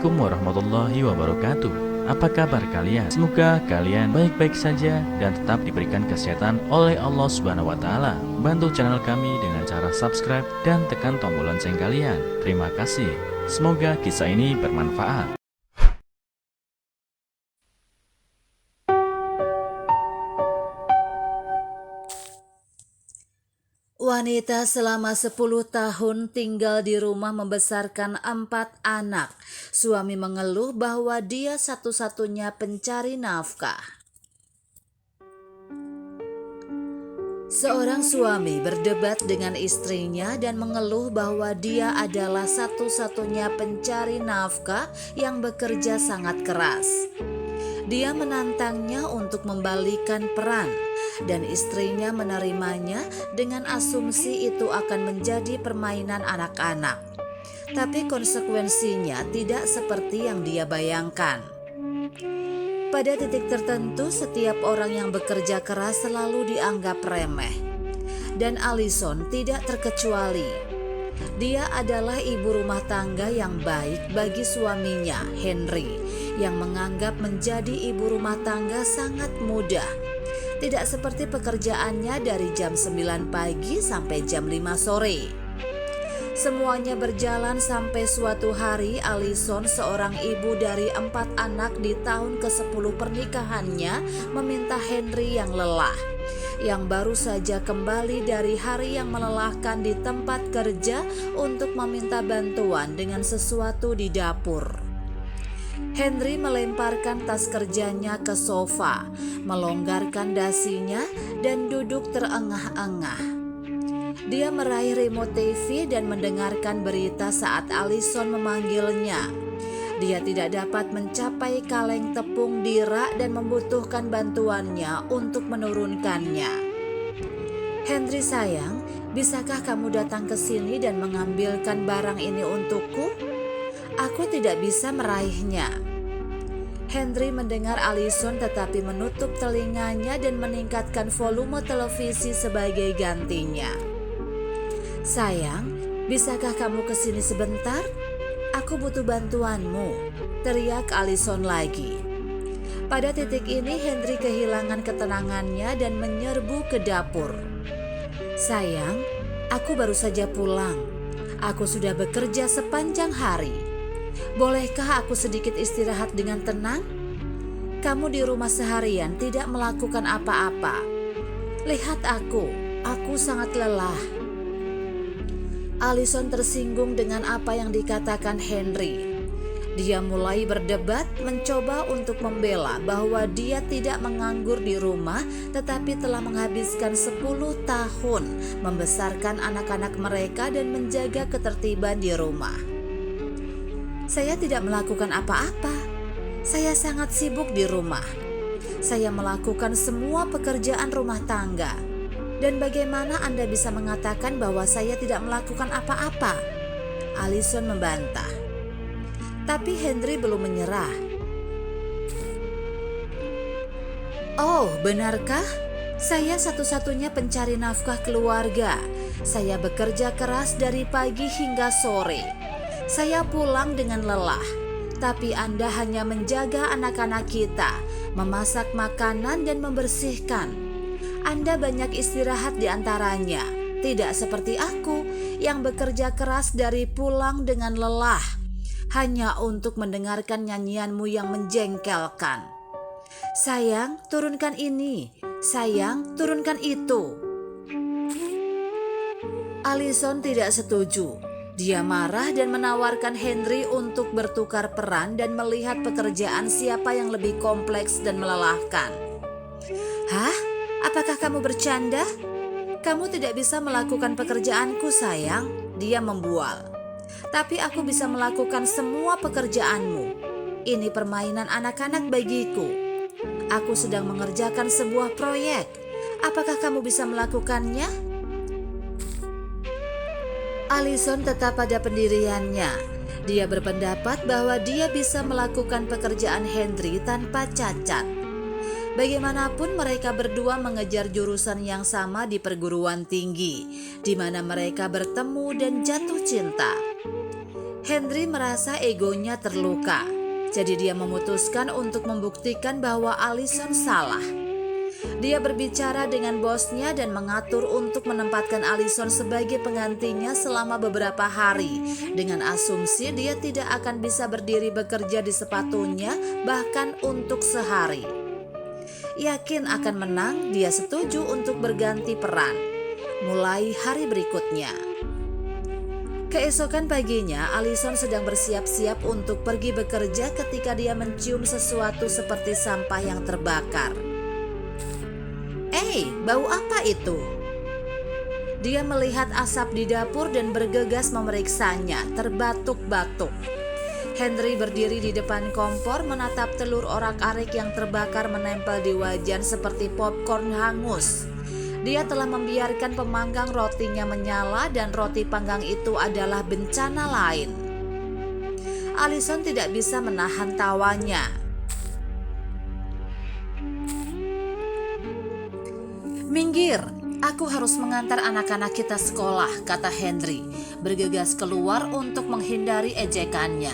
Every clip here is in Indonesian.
Assalamualaikum warahmatullahi wabarakatuh. Apa kabar kalian? Semoga kalian baik-baik saja dan tetap diberikan kesehatan oleh Allah Subhanahu wa taala. Bantu channel kami dengan cara subscribe dan tekan tombol lonceng kalian. Terima kasih. Semoga kisah ini bermanfaat. Wanita selama 10 tahun tinggal di rumah membesarkan 4 anak. Suami mengeluh bahwa dia satu-satunya pencari nafkah. Seorang suami berdebat dengan istrinya dan mengeluh bahwa dia adalah satu-satunya pencari nafkah yang bekerja sangat keras. Dia menantangnya untuk membalikan peran dan istrinya menerimanya dengan asumsi itu akan menjadi permainan anak-anak. Tapi konsekuensinya tidak seperti yang dia bayangkan. Pada titik tertentu, setiap orang yang bekerja keras selalu dianggap remeh. Dan Alison tidak terkecuali. Dia adalah ibu rumah tangga yang baik bagi suaminya, Henry, yang menganggap menjadi ibu rumah tangga sangat mudah. Tidak seperti pekerjaannya dari jam 9 pagi sampai jam 5 sore. Semuanya berjalan sampai suatu hari Alison, seorang ibu dari 4 anak di tahun ke-10 pernikahannya, meminta Henry yang lelah, yang baru saja kembali dari hari yang melelahkan di tempat kerja untuk meminta bantuan dengan sesuatu di dapur. Henry melemparkan tas kerjanya ke sofa, melonggarkan dasinya dan duduk terengah-engah. Dia meraih remote TV dan mendengarkan berita saat Alison memanggilnya. Dia tidak dapat mencapai kaleng tepung di rak dan membutuhkan bantuannya untuk menurunkannya. Henry sayang, bisakah kamu datang ke sini dan mengambilkan barang ini untukku? Aku tidak bisa meraihnya. Henry mendengar Alison tetapi menutup telinganya dan meningkatkan volume televisi sebagai gantinya. Sayang, bisakah kamu ke sini sebentar? Aku butuh bantuanmu, teriak Alison lagi. Pada titik ini Henry kehilangan ketenangannya dan menyerbu ke dapur. Sayang, aku baru saja pulang. Aku sudah bekerja sepanjang hari. Bolehkah aku sedikit istirahat dengan tenang? Kamu di rumah seharian tidak melakukan apa-apa. Lihat aku sangat lelah. Alison tersinggung dengan apa yang dikatakan Henry. Dia mulai berdebat, mencoba untuk membela bahwa dia tidak menganggur di rumah tetapi telah menghabiskan 10 tahun membesarkan anak-anak mereka dan menjaga ketertiban di rumah. Saya tidak melakukan apa-apa. Saya sangat sibuk di rumah. Saya melakukan semua pekerjaan rumah tangga. Dan bagaimana Anda bisa mengatakan bahwa saya tidak melakukan apa-apa? Alison membantah. Tapi Henry belum menyerah. Oh, benarkah? Saya satu-satunya pencari nafkah keluarga. Saya bekerja keras dari pagi hingga sore. Saya pulang dengan lelah. Tapi Anda hanya menjaga anak-anak kita, memasak makanan dan membersihkan. Anda banyak istirahat di antaranya, tidak seperti aku yang bekerja keras dari pulang dengan lelah, hanya untuk mendengarkan nyanyianmu yang menjengkelkan. Sayang, turunkan ini. Sayang, turunkan itu. Alison tidak setuju. Dia marah dan menawarkan Henry untuk bertukar peran dan melihat pekerjaan siapa yang lebih kompleks dan melelahkan. Hah? Apakah kamu bercanda? Kamu tidak bisa melakukan pekerjaanku, sayang, dia membual. Tapi aku bisa melakukan semua pekerjaanmu. Ini permainan anak-anak bagiku. Aku sedang mengerjakan sebuah proyek. Apakah kamu bisa melakukannya? Alison tetap pada pendiriannya. Dia berpendapat bahwa dia bisa melakukan pekerjaan Henry tanpa cacat. Bagaimanapun mereka berdua mengejar jurusan yang sama di perguruan tinggi, di mana mereka bertemu dan jatuh cinta. Henry merasa egonya terluka, jadi dia memutuskan untuk membuktikan bahwa Allison salah. Dia berbicara dengan bosnya dan mengatur untuk menempatkan Allison sebagai penggantinya selama beberapa hari, dengan asumsi dia tidak akan bisa berdiri bekerja di sepatunya bahkan untuk sehari. Yakin akan menang, dia setuju untuk berganti peran mulai hari berikutnya. Keesokan paginya, Allison sedang bersiap-siap untuk pergi bekerja ketika dia mencium sesuatu seperti sampah yang terbakar. Bau apa itu? Dia melihat asap di dapur dan bergegas memeriksanya, terbatuk-batuk. Henry berdiri di depan kompor menatap telur orak-arik yang terbakar menempel di wajan seperti popcorn hangus. Dia telah membiarkan pemanggang rotinya menyala dan roti panggang itu adalah bencana lain. Allison tidak bisa menahan tawanya. "Minggir, aku harus mengantar anak-anak kita sekolah," kata Henry, bergegas keluar untuk menghindari ejekannya.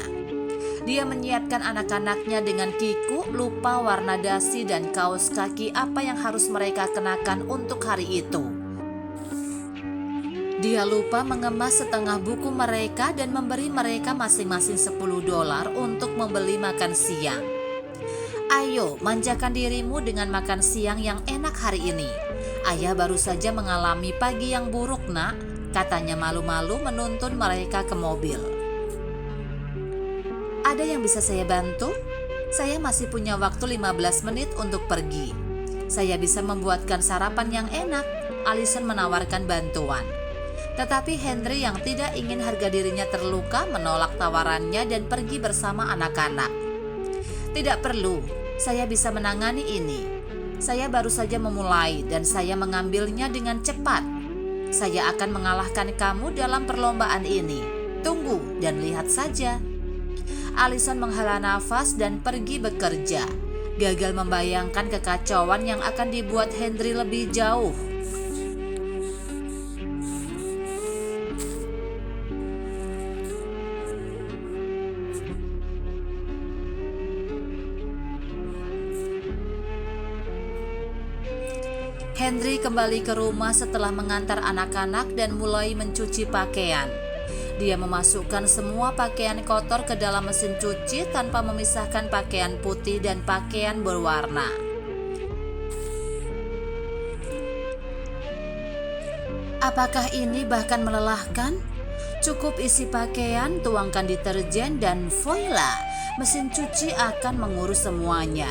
Dia menyiapkan anak-anaknya dengan kiku, lupa warna dasi dan kaos kaki apa yang harus mereka kenakan untuk hari itu. Dia lupa mengemas setengah buku mereka dan memberi mereka masing-masing $10 untuk membeli makan siang. "Ayo, manjakan dirimu dengan makan siang yang enak hari ini. Ayah baru saja mengalami pagi yang buruk, Nak," katanya malu-malu menuntun mereka ke mobil. "Ada yang bisa saya bantu? Saya masih punya waktu 15 menit untuk pergi. Saya bisa membuatkan sarapan yang enak," Allison menawarkan bantuan. Tetapi Henry yang tidak ingin harga dirinya terluka menolak tawarannya dan pergi bersama anak-anak. "Tidak perlu, saya bisa menangani ini. Saya baru saja memulai dan saya mengambilnya dengan cepat. Saya akan mengalahkan kamu dalam perlombaan ini. Tunggu dan lihat saja." Allison menghela nafas dan pergi bekerja, gagal membayangkan kekacauan yang akan dibuat Henry lebih jauh. Henry kembali ke rumah setelah mengantar anak-anak dan mulai mencuci pakaian. Dia memasukkan semua pakaian kotor ke dalam mesin cuci tanpa memisahkan pakaian putih dan pakaian berwarna. Apakah ini bahkan melelahkan? Cukup isi pakaian, tuangkan deterjen, dan voila, mesin cuci akan mengurus semuanya.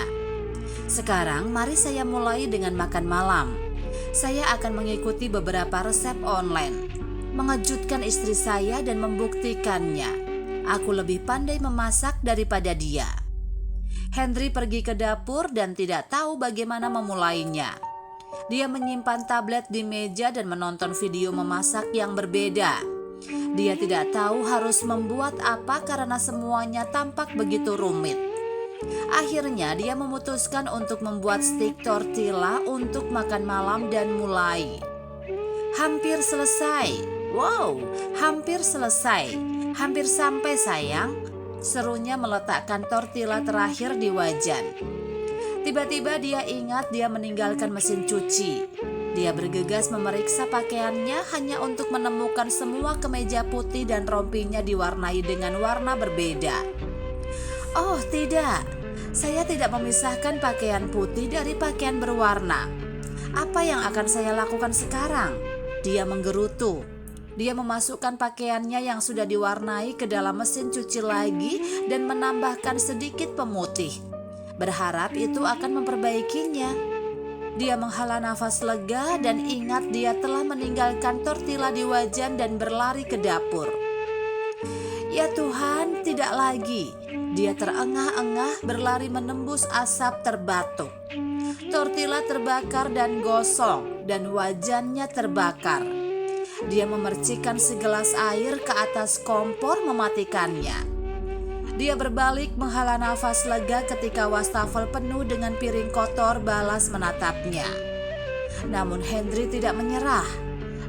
Sekarang mari saya mulai dengan makan malam. Saya akan mengikuti beberapa resep online, mengejutkan istri saya dan membuktikannya. Aku lebih pandai memasak daripada dia. Henry pergi ke dapur dan tidak tahu bagaimana memulainya. Dia menyimpan tablet di meja dan menonton video memasak yang berbeda. Dia tidak tahu harus membuat apa karena semuanya tampak begitu rumit. Akhirnya dia memutuskan untuk membuat stik tortilla untuk makan malam dan mulai. Hampir selesai. Wow, hampir selesai. Hampir sampai sayang, serunya meletakkan tortilla terakhir di wajan. Tiba-tiba dia ingat dia meninggalkan mesin cuci. Dia bergegas memeriksa pakaiannya hanya untuk menemukan semua kemeja putih dan rompinya diwarnai dengan warna berbeda. Oh tidak, saya tidak memisahkan pakaian putih dari pakaian berwarna. Apa yang akan saya lakukan sekarang? Dia menggerutu. Dia memasukkan pakaiannya yang sudah diwarnai ke dalam mesin cuci lagi dan menambahkan sedikit pemutih, berharap itu akan memperbaikinya. Dia menghela nafas lega dan ingat dia telah meninggalkan tortilla di wajan dan berlari ke dapur. Ya Tuhan, tidak lagi. Dia terengah-engah berlari menembus asap terbatuk. Tortilla terbakar dan gosong dan wajannya terbakar. Dia memercikkan segelas air ke atas kompor mematikannya. Dia berbalik menghela nafas lega ketika wastafel penuh dengan piring kotor balas menatapnya. Namun Henry tidak menyerah.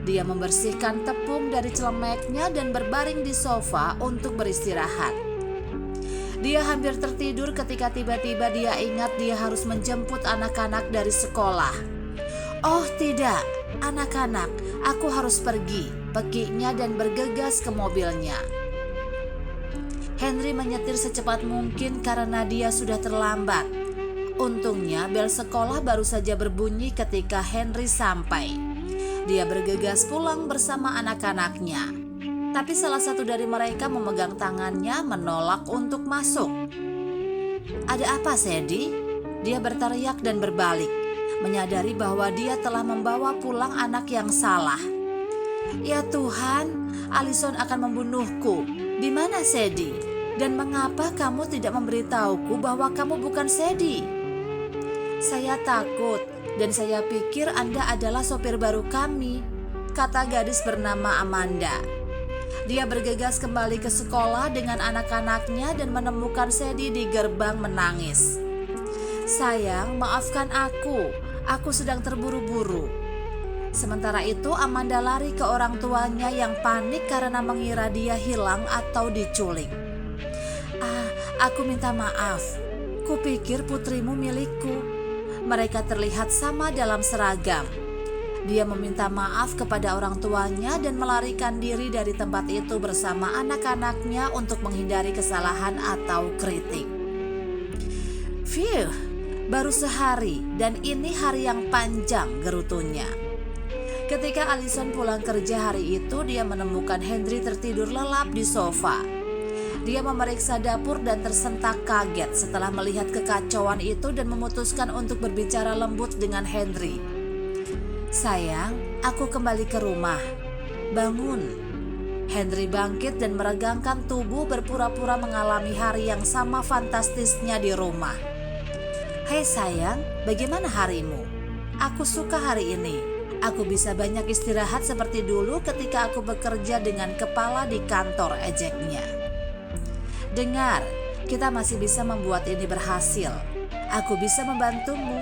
Dia membersihkan tepung dari celemeknya dan berbaring di sofa untuk beristirahat. Dia hampir tertidur ketika tiba-tiba dia ingat dia harus menjemput anak-anak dari sekolah. "Oh tidak, anak-anak, aku harus pergi," pikirnya dan bergegas ke mobilnya. Henry menyetir secepat mungkin karena dia sudah terlambat. Untungnya bel sekolah baru saja berbunyi ketika Henry sampai. Dia bergegas pulang bersama anak-anaknya. Tapi salah satu dari mereka memegang tangannya menolak untuk masuk. "Ada apa, Sadie?" Dia berteriak dan berbalik, menyadari bahwa dia telah membawa pulang anak yang salah. "Ya Tuhan, Allison akan membunuhku. Di mana Sadie? Dan mengapa kamu tidak memberitahuku bahwa kamu bukan Sadie?" "Saya takut dan saya pikir Anda adalah sopir baru kami," kata gadis bernama Amanda. Dia bergegas kembali ke sekolah dengan anak-anaknya dan menemukan Sadie di gerbang menangis. "Sayang, maafkan aku sedang terburu-buru." Sementara itu Amanda lari ke orang tuanya yang panik karena mengira dia hilang atau diculik. Aku minta maaf. Kupikir putrimu milikku. Mereka terlihat sama dalam seragam." Dia meminta maaf kepada orang tuanya dan melarikan diri dari tempat itu bersama anak-anaknya untuk menghindari kesalahan atau kritik. "Phew, baru sehari dan ini hari yang panjang," gerutunya. Ketika Allison pulang kerja hari itu, dia menemukan Henry tertidur lelap di sofa. Dia memeriksa dapur dan tersentak kaget setelah melihat kekacauan itu dan memutuskan untuk berbicara lembut dengan Henry. "Sayang, aku kembali ke rumah. Bangun." Henry bangkit dan meregangkan tubuh berpura-pura mengalami hari yang sama fantastisnya di rumah. "Hei sayang, bagaimana harimu? Aku suka hari ini. Aku bisa banyak istirahat seperti dulu ketika aku bekerja dengan kepala di kantor," ejeknya. "Dengar, kita masih bisa membuat ini berhasil. Aku bisa membantumu.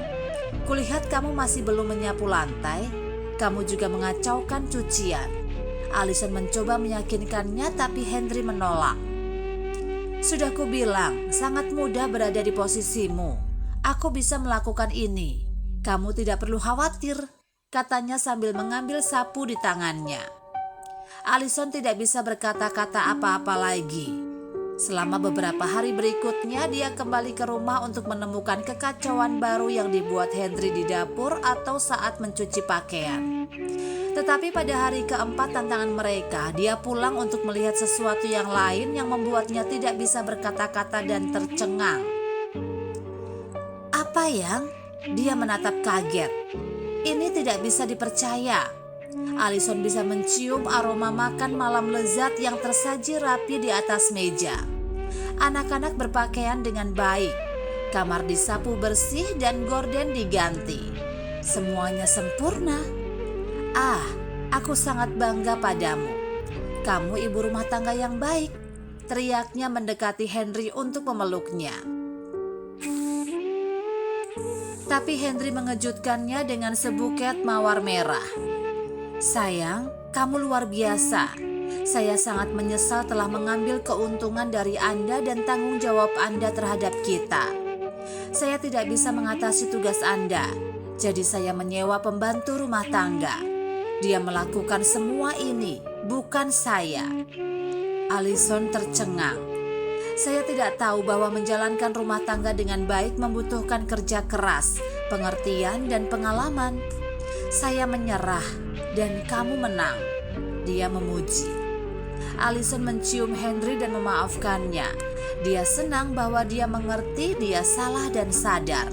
Kulihat kamu masih belum menyapu lantai. Kamu juga mengacaukan cucian." Allison mencoba meyakinkannya, tapi Henry menolak. "Sudah kubilang, sangat mudah berada di posisimu. Aku bisa melakukan ini. Kamu tidak perlu khawatir," katanya sambil mengambil sapu di tangannya. Allison tidak bisa berkata-kata apa-apa lagi. Selama beberapa hari berikutnya, dia kembali ke rumah untuk menemukan kekacauan baru yang dibuat Henry di dapur atau saat mencuci pakaian. Tetapi pada hari keempat tantangan mereka, dia pulang untuk melihat sesuatu yang lain yang membuatnya tidak bisa berkata-kata dan tercengang. "Apa yang?" Dia menatap kaget. Ini tidak bisa dipercaya. Allison bisa mencium aroma makan malam lezat yang tersaji rapi di atas meja. Anak-anak berpakaian dengan baik, kamar disapu bersih dan gorden diganti. Semuanya sempurna. Aku sangat bangga padamu. Kamu ibu rumah tangga yang baik," teriaknya mendekati Henry untuk memeluknya. Tapi Henry mengejutkannya dengan sebuket mawar merah. "Sayang, kamu luar biasa. Saya sangat menyesal telah mengambil keuntungan dari Anda dan tanggung jawab Anda terhadap kita. Saya tidak bisa mengatasi tugas Anda, jadi saya menyewa pembantu rumah tangga. Dia melakukan semua ini, bukan saya." Allison tercengang. "Saya tidak tahu bahwa menjalankan rumah tangga dengan baik membutuhkan kerja keras, pengertian, dan pengalaman. Saya menyerah dan kamu menang," dia memuji. Allison mencium Henry dan memaafkannya. Dia senang bahwa dia mengerti dia salah dan sadar.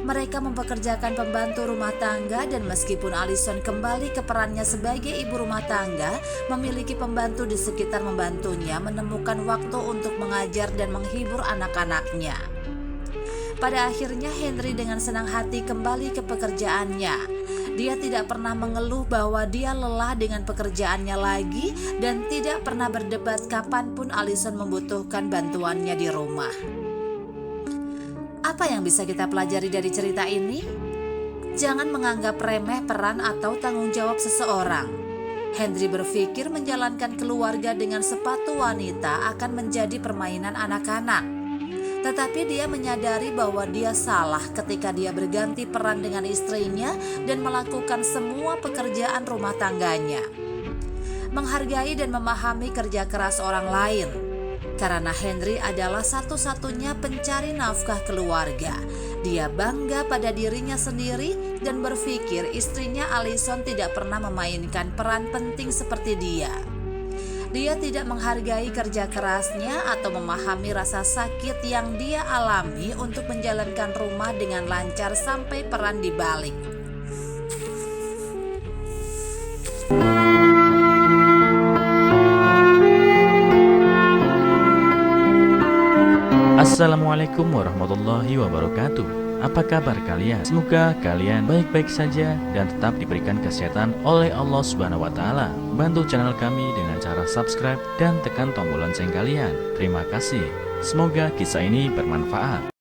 Mereka mempekerjakan pembantu rumah tangga dan meskipun Allison kembali ke perannya sebagai ibu rumah tangga, memiliki pembantu di sekitar membantunya menemukan waktu untuk mengajar dan menghibur anak-anaknya. Pada akhirnya Henry dengan senang hati kembali ke pekerjaannya. Dia tidak pernah mengeluh bahwa dia lelah dengan pekerjaannya lagi dan tidak pernah berdebat kapanpun Allison membutuhkan bantuannya di rumah. Apa yang bisa kita pelajari dari cerita ini? Jangan menganggap remeh peran atau tanggung jawab seseorang. Henry berpikir menjalankan keluarga dengan sepatu wanita akan menjadi permainan anak-anak. Tetapi dia menyadari bahwa dia salah ketika dia berganti peran dengan istrinya dan melakukan semua pekerjaan rumah tangganya. Menghargai dan memahami kerja keras orang lain. Karena Henry adalah satu-satunya pencari nafkah keluarga, dia bangga pada dirinya sendiri dan berpikir istrinya Alison tidak pernah memainkan peran penting seperti dia. Dia tidak menghargai kerja kerasnya atau memahami rasa sakit yang dia alami untuk menjalankan rumah dengan lancar sampai peran dibalik. Assalamualaikum warahmatullahi wabarakatuh. Apa kabar kalian? Semoga kalian baik-baik saja dan tetap diberikan kesehatan oleh Allah Subhanahu wa taala. Bantu channel kami dengan cara subscribe dan tekan tombol lonceng kalian. Terima kasih. Semoga kisah ini bermanfaat.